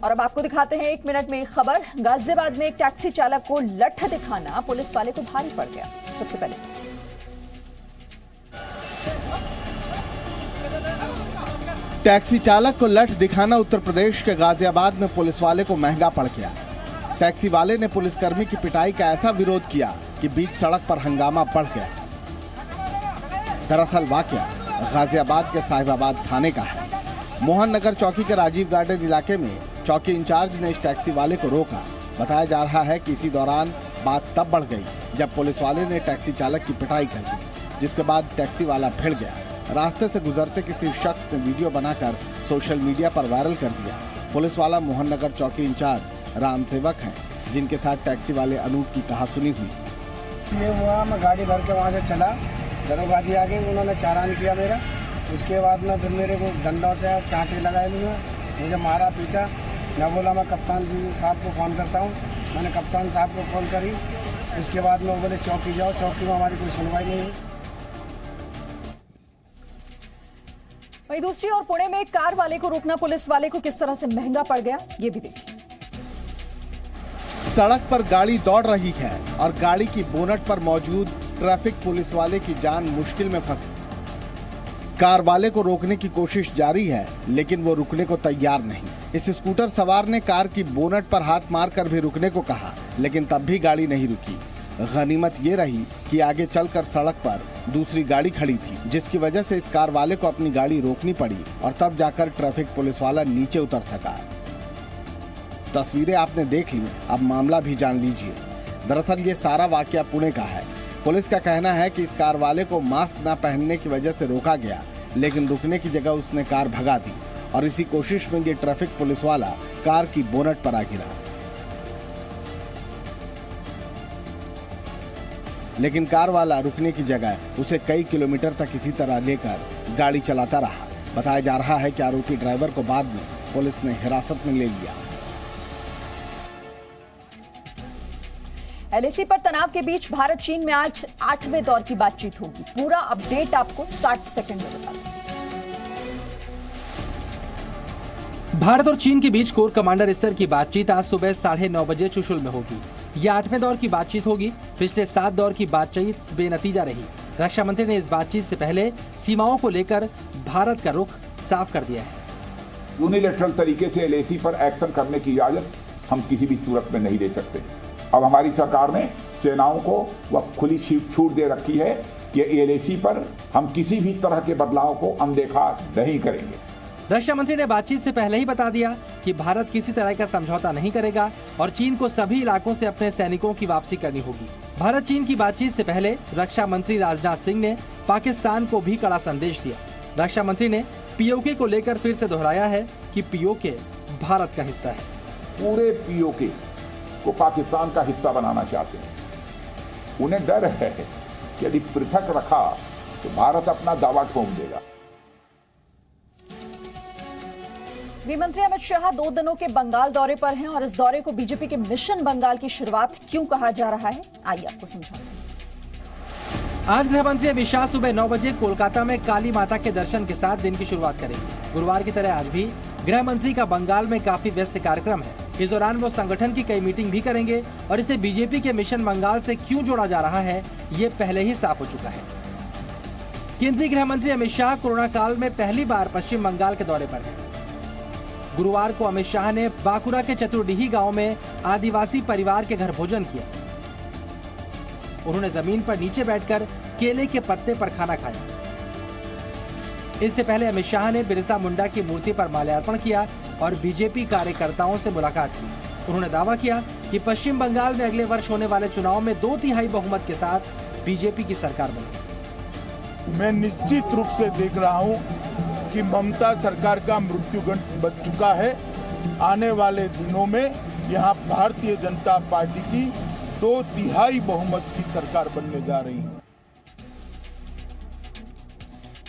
और अब आपको दिखाते हैं 1 मिनट में एक खबर। गाजियाबाद में एक टैक्सी चालक को लठ दिखाना पुलिस वाले को भारी पड़ गया। सबसे पहले टैक्सी चालक को लठ दिखाना उत्तर प्रदेश के गाजियाबाद में पुलिस वाले को महंगा पड़ गया। टैक्सी वाले ने पुलिसकर्मी की पिटाई का ऐसा विरोध किया कि बीच सड़क पर हंगामा बढ़ गया। दरअसल वाकया गाजियाबाद के साहिबाबाद थाने का है। मोहन नगर चौकी के राजीव गार्डन इलाके में चौकी इंचार्ज ने इस टैक्सी वाले को रोका। बताया जा रहा है कि इसी दौरान बात तब बढ़ गई जब पुलिस वाले ने टैक्सी चालक की पिटाई कर दी, जिसके बाद टैक्सी वाला भिड़ गया। रास्ते से गुजरते किसी शख्स ने वीडियो बनाकर सोशल मीडिया पर वायरल कर दिया। पुलिस वाला मोहन नगर चौकी इंचार्ज राम सेवक हैं, जिनके साथ टैक्सी वाले अनूप की कहासुनी हुई। ये हुआ, मैं गाड़ी भर के वहाँ से चला, दरोगा जी आगे उन्होंने चालान किया मेरा। उसके बाद में फिर मेरे को डंडों से चांटे लगाए, मुझे मारा पीटा। मैं बोला मैं कप्तान जी साहब को फ़ोन करता हूँ। मैंने कप्तान साहब को कॉल करी। उसके बाद में वो बोले चौकी जाओ। चौकी में हमारी कोई सुनवाई नहीं हुई। वहीं दूसरी ओर पुणे में एक कार वाले को रोकना पुलिस वाले को किस तरह से महंगा पड़ गया, ये भी देखिए। सड़क पर गाड़ी दौड़ रही है और गाड़ी की बोनट पर मौजूद ट्रैफिक पुलिस वाले की जान मुश्किल में फंसी। कार वाले को रोकने की कोशिश जारी है, लेकिन वो रुकने को तैयार नहीं। इस स्कूटर सवार ने कार की बोनट पर हाथ मारकर भी रुकने को कहा, लेकिन तब भी गाड़ी नहीं रुकी। गनीमत ये रही कि आगे चलकर सड़क पर दूसरी गाड़ी खड़ी थी, जिसकी वजह से इस कार वाले को अपनी गाड़ी रोकनी पड़ी और तब जाकर ट्रैफिक पुलिस वाला नीचे उतर सका। तस्वीरें आपने देख ली, अब मामला भी जान लीजिए। दरअसल ये सारा वाकया पुणे का है। पुलिस का कहना है कि इस कार वाले को मास्क न पहनने की वजह से रोका गया, लेकिन रुकने की जगह उसने कार भगा दी और इसी कोशिश में ये ट्रैफिक पुलिस वाला कार की बोनट पर आ गिरा। लेकिन कार वाला रुकने की जगह उसे कई किलोमीटर तक इसी तरह लेकर गाड़ी चलाता रहा। बताया जा रहा है कि आरोपी ड्राइवर को बाद में पुलिस ने हिरासत में ले लिया। एलएसी पर तनाव के बीच भारत चीन में आज 8वें दौर की बातचीत होगी। पूरा अपडेट आपको 60 सेकंड में बता दूं। भारत और चीन के बीच कोर कमांडर स्तर की बातचीत आज सुबह 9:30 बजे चुशुल में होगी। यह 8वें दौर की बातचीत होगी। पिछले 7 दौर की बातचीत बेनतीजा रही। रक्षा मंत्री ने इस बातचीत से पहले सीमाओं को लेकर भारत का रुख साफ कर दिया है। यूनिलैटरल तरीके से एलएसी पर एक्शन करने की इजाजत हम किसी भी सूरत में नहीं दे सकते। अब हमारी सरकार ने सेनाओं को वह खुली छूट दे रखी है कि एलएसी पर हम किसी भी तरह के बदलाव को अनदेखा नहीं करेंगे। रक्षा मंत्री ने बातचीत से पहले ही बता दिया कि भारत किसी तरह का समझौता नहीं करेगा और चीन को सभी इलाकों से अपने सैनिकों की वापसी करनी होगी। भारत चीन की बातचीत से पहले रक्षा मंत्री राजनाथ सिंह ने पाकिस्तान को भी कड़ा संदेश दिया। रक्षा मंत्री ने पीओके को लेकर फिर से दोहराया है कि पीओके भारत का हिस्सा है। पूरे पीओके को पाकिस्तान का हिस्सा बनाना चाहते हैं। उन्हें डर है कि यदि पृथक रखा तो भारत अपना दावा ठोक देगा। गृह मंत्री अमित शाह 2 दिनों के बंगाल दौरे पर हैं और इस दौरे को बीजेपी के मिशन बंगाल की शुरुआत क्यों कहा जा रहा है, आइए आपको समझाते हैं। आज गृह मंत्री अमित शाह सुबह 9 बजे कोलकाता में काली माता के दर्शन के साथ दिन की शुरुआत करेंगे। गुरुवार की तरह आज भी गृह मंत्री का बंगाल में काफी व्यस्त कार्यक्रम है। इस दौरान वो संगठन की कई मीटिंग भी करेंगे और इसे बीजेपी के मिशन बंगाल से क्यों जोड़ा जा रहा है, ये पहले ही साफ हो चुका है। केंद्रीय गृह मंत्री अमित शाह कोरोना काल में पहली बार पश्चिम बंगाल के दौरे पर हैं। गुरुवार को अमित शाह ने बांकुरा के चतुर्डीही गांव में आदिवासी परिवार के घर भोजन किया। उन्होंने जमीन पर नीचे बैठकर केले के पत्ते पर खाना खाया। इससे पहले अमित शाह ने बिरसा मुंडा की मूर्ति पर माल्यार्पण किया और बीजेपी कार्यकर्ताओं से मुलाकात की। उन्होंने दावा किया कि पश्चिम बंगाल में अगले वर्ष होने वाले चुनाव में 2/3 बहुमत के साथ बीजेपी की सरकार बनेगी। मैं निश्चित रूप से देख रहा हूं कि ममता सरकार का मृत्युगंड बच चुका है। आने वाले दिनों में यहां भारतीय जनता पार्टी की 2/3 बहुमत की सरकार बनने जा रही है।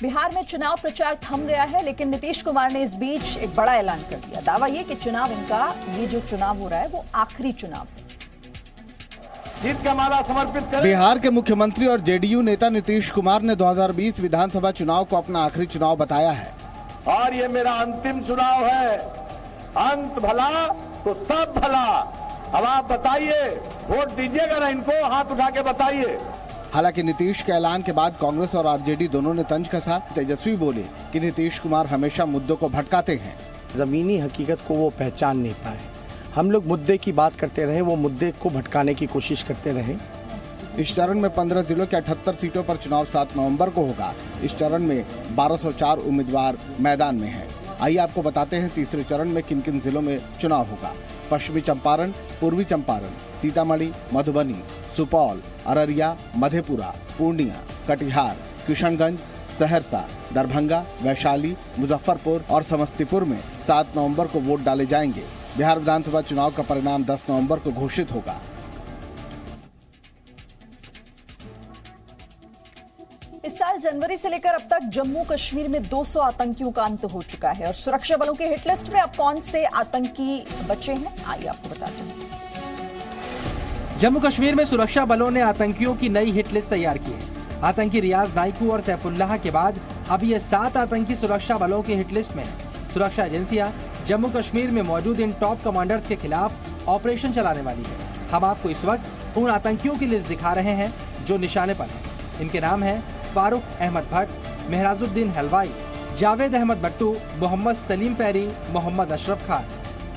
बिहार में चुनाव प्रचार थम गया है, लेकिन नीतीश कुमार ने इस बीच एक बड़ा ऐलान कर दिया। दावा ये कि चुनाव इनका ये जो चुनाव हो रहा है वो आखिरी चुनाव है। जीत का माला समर्पित करें। बिहार के मुख्यमंत्री और जेडीयू नेता नीतीश कुमार ने 2020 विधानसभा चुनाव को अपना आखिरी चुनाव बताया है। और ये मेरा अंतिम चुनाव है। अंत भला तो सब भला। अब आप बताइए, वोट दीजिएगा ना इनको? हाथ उठा के बताइए। हालांकि नीतीश के ऐलान के बाद कांग्रेस और आरजेडी दोनों ने तंज कसा। तेजस्वी बोले कि नीतीश कुमार हमेशा मुद्दों को भटकाते हैं। ज़मीनी हकीकत को वो पहचान नहीं पाए। हम लोग मुद्दे की बात करते रहे, वो मुद्दे को भटकाने की कोशिश करते रहे। इस चरण में 15 जिलों के 78 सीटों पर चुनाव 7 नवंबर को होगा। इस चरण में 1204 उम्मीदवार मैदान में हैं। आइए आपको बताते हैं तीसरे चरण में किन किन जिलों में चुनाव होगा। पश्चिमी चंपारण, पूर्वी चंपारण, सीतामढ़ी, मधुबनी, सुपौल, अररिया, मधेपुरा, पूर्णिया, कटिहार, किशनगंज, सहरसा, दरभंगा, वैशाली, मुजफ्फरपुर और समस्तीपुर में 7 नवंबर को वोट डाले जाएंगे। बिहार विधानसभा चुनाव का परिणाम 10 नवंबर को घोषित होगा। इस साल जनवरी से लेकर अब तक जम्मू कश्मीर में 200 आतंकियों का अंत हो चुका है और सुरक्षा बलों के हिट लिस्ट में अब कौन से आतंकी बचे हैं, आइए आपको बताते हैं। जम्मू कश्मीर में सुरक्षा बलों ने आतंकियों की नई हिट लिस्ट तैयार की है। आतंकी रियाज नाइकू और सैफुल्लाह के बाद अब ये 7 आतंकी सुरक्षा बलों की हिट लिस्ट में है। सुरक्षा एजेंसियां जम्मू कश्मीर में मौजूद इन टॉप कमांडर्स के खिलाफ ऑपरेशन चलाने वाली है। हम आपको इस वक्त उन आतंकियों की लिस्ट दिखा रहे हैं जो निशाने पर हैं। इनके नाम हैं फारूक अहमद भट्ट, मेहराजुद्दीन हलवाई, जावेद अहमद भट्टू, मोहम्मद सलीम पैरी, मोहम्मद अशरफ खान।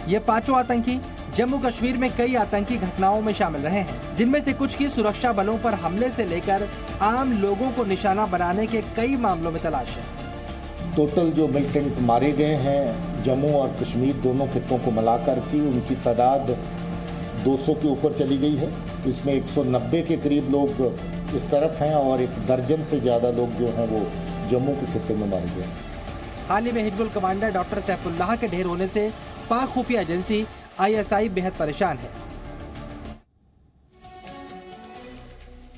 ये 5 आतंकी जम्मू कश्मीर में कई आतंकी घटनाओं में शामिल रहे हैं, जिनमें से कुछ की सुरक्षा बलों पर हमले से लेकर आम लोगों को निशाना बनाने के कई मामलों में तलाश है। टोटल जो मिलिटेंट मारे गए हैं जम्मू और कश्मीर दोनों खित्तों को मिलाकर की उनकी तादाद 200 के ऊपर चली गई है। इसमें 190 के करीब लोग इस तरफ हैं और 1 दर्जन से ज़्यादा लोग जो हैं वो जम्मू के खित्ते में मारे गए। हाल ही में हिजबुल कमांडर डॉक्टर सैफुल्लाह के ढेर होने से पाक खुफिया एजेंसी ISI बेहद परेशान है।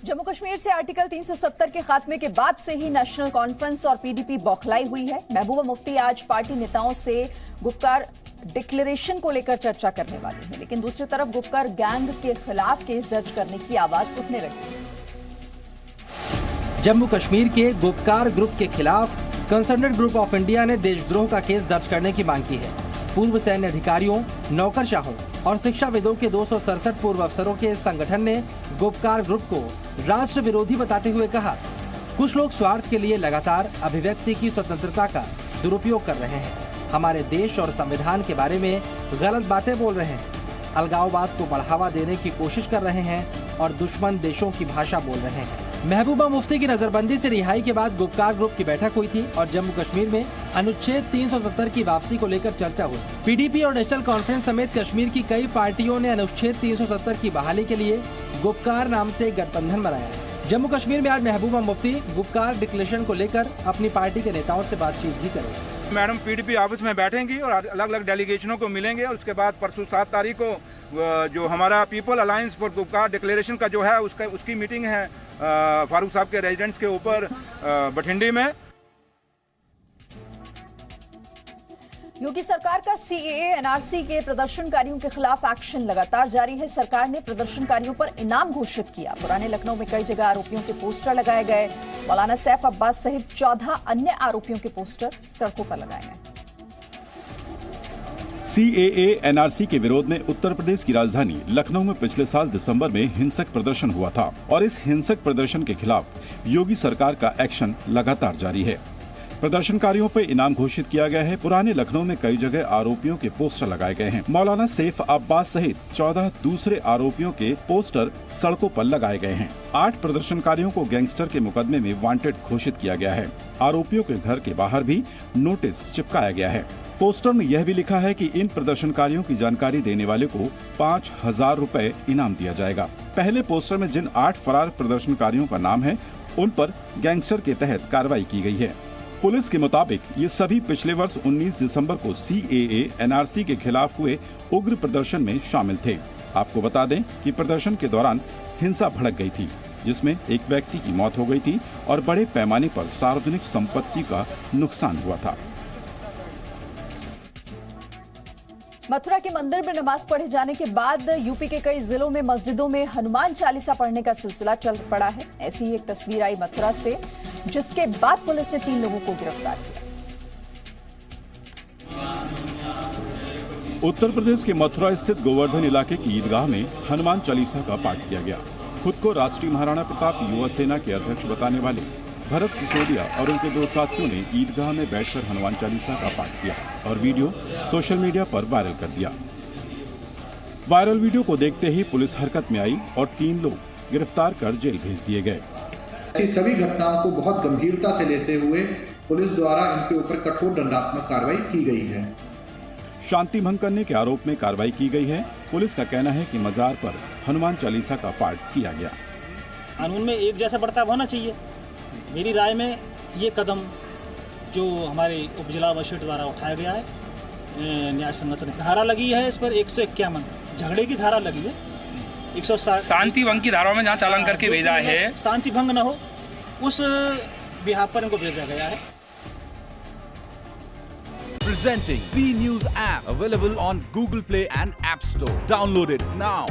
जम्मू कश्मीर से आर्टिकल 370 के खात्मे के बाद से ही नेशनल कॉन्फ्रेंस और PDP बौखलाई हुई है। महबूबा मुफ्ती आज पार्टी नेताओं से गुपकार डिक्लेरेशन को लेकर चर्चा करने वाली है, लेकिन दूसरी तरफ गुपकार गैंग के खिलाफ केस दर्ज करने की आवाज उठने लगी है। जम्मू कश्मीर के गुपकार ग्रुप के खिलाफ कंसर्नेड ग्रुप ऑफ इंडिया ने देशद्रोह का केस दर्ज करने की मांग की है। पूर्व सैन्य अधिकारियों, नौकरशाहों और शिक्षाविदों के 267 पूर्व अफसरों के इस संगठन ने गुपकार ग्रुप को राष्ट्र विरोधी बताते हुए कहा, कुछ लोग स्वार्थ के लिए लगातार अभिव्यक्ति की स्वतंत्रता का दुरुपयोग कर रहे हैं, हमारे देश और संविधान के बारे में गलत बातें बोल रहे हैं, अलगाववाद को बढ़ावा देने की कोशिश कर रहे हैं और दुश्मन देशों की भाषा बोल रहे हैं। महबूबा मुफ्ती की नजरबंदी से रिहाई के बाद गुपकार ग्रुप की बैठक हुई थी और जम्मू कश्मीर में अनुच्छेद 370 की वापसी को लेकर चर्चा हुई। PDP और नेशनल कॉन्फ्रेंस समेत कश्मीर की कई पार्टियों ने अनुच्छेद 370 की बहाली के लिए गुपकार नाम से एक गठबंधन बनाया है। जम्मू कश्मीर में आज महबूबा मुफ्ती गुपकार डिक्लेरेशन को लेकर अपनी पार्टी के नेताओं से बातचीत भी करेंगे। मैडम PDP ऑफिस में बैठेंगी और अलग अलग डेलीगेशनों को मिलेंगे और उसके बाद परसों 7 तारीख को जो हमारा people alliance for Gupkar declaration का जो है उसकी मीटिंग है फारूक साहब के रेजिडेंट्स के ऊपर बठिंडी में। योगी सरकार का CAA NRC के प्रदर्शनकारियों के खिलाफ एक्शन लगातार जारी है। सरकार ने प्रदर्शनकारियों पर इनाम घोषित किया। पुराने लखनऊ में कई जगह आरोपियों के पोस्टर लगाए गए। मौलाना सैफ अब्बास सहित 14 अन्य आरोपियों के पोस्टर सड़कों पर लगाए गए। CAA NRC के विरोध में उत्तर प्रदेश की राजधानी लखनऊ में पिछले साल दिसंबर में हिंसक प्रदर्शन हुआ था और इस हिंसक प्रदर्शन के खिलाफ योगी सरकार का एक्शन लगातार जारी है। प्रदर्शनकारियों पर इनाम घोषित किया गया है। पुराने लखनऊ में कई जगह आरोपियों के पोस्टर लगाए गए हैं। मौलाना सैफ अब्बास सहित 14 दूसरे आरोपियों के पोस्टर सड़कों पर लगाए गए हैं। 8 प्रदर्शनकारियों को गैंगस्टर के मुकदमे में वांटेड घोषित किया गया है। आरोपियों के घर के बाहर भी नोटिस चिपकाया गया है। पोस्टर में यह भी लिखा है कि इन प्रदर्शनकारियों की जानकारी देने वाले को 5,000 रुपए इनाम दिया जाएगा। पहले पोस्टर में जिन 8 फरार प्रदर्शनकारियों का नाम है उन पर गैंगस्टर के तहत कार्रवाई की गई है। पुलिस के मुताबिक ये सभी पिछले वर्ष 19 दिसंबर को CAA NRC के खिलाफ हुए उग्र प्रदर्शन में शामिल थे। आपको बता दें कि प्रदर्शन के दौरान हिंसा भड़क गई थी, जिसमें एक व्यक्ति की मौत हो गई थी और बड़े पैमाने पर सार्वजनिक संपत्ति का नुकसान हुआ था। मथुरा के मंदिर में नमाज पढ़े जाने के बाद यूपी के कई जिलों में मस्जिदों में हनुमान चालीसा पढ़ने का सिलसिला चल पड़ा है। ऐसी ही एक तस्वीर आई मथुरा से, जिसके बाद पुलिस ने 3 लोगों को गिरफ्तार किया। उत्तर प्रदेश के मथुरा स्थित गोवर्धन इलाके की ईदगाह में हनुमान चालीसा का पाठ किया गया। खुद को राष्ट्रीय महाराणा प्रताप युवा सेना के अध्यक्ष बताने वाले भरत सिसोदिया और उनके दो साथियों ने ईदगाह में बैठकर हनुमान चालीसा का पाठ किया और वीडियो सोशल मीडिया पर वायरल कर दिया। वायरल वीडियो को देखते ही पुलिस हरकत में आई और 3 लोग गिरफ्तार कर जेल भेज दिए गए। ऐसी सभी घटनाओं को बहुत गंभीरता से लेते हुए पुलिस द्वारा इनके ऊपर कठोर दंडात्मक कार्रवाई की गई है। शांति भंग करने के आरोप में कार्रवाई की गई है। पुलिस का कहना है कि मजार पर हनुमान चालीसा का पाठ किया गया। कानून में एक जैसा बर्ताव होना चाहिए। मेरी राय में ये कदम जो हमारे उपजिला मजिस्ट्रेट द्वारा उठाया गया है न्याय संगत है। धारा लगी है इस पर 151 झगड़े की धारा लगी है। 107 शांति भंग की धाराओं में जहाँ चालान करके भेजा है, शांति भंग न हो उस बिहार पर इनको भेजा गया है। Presenting B News app available on Google Play and App Store. Download it now.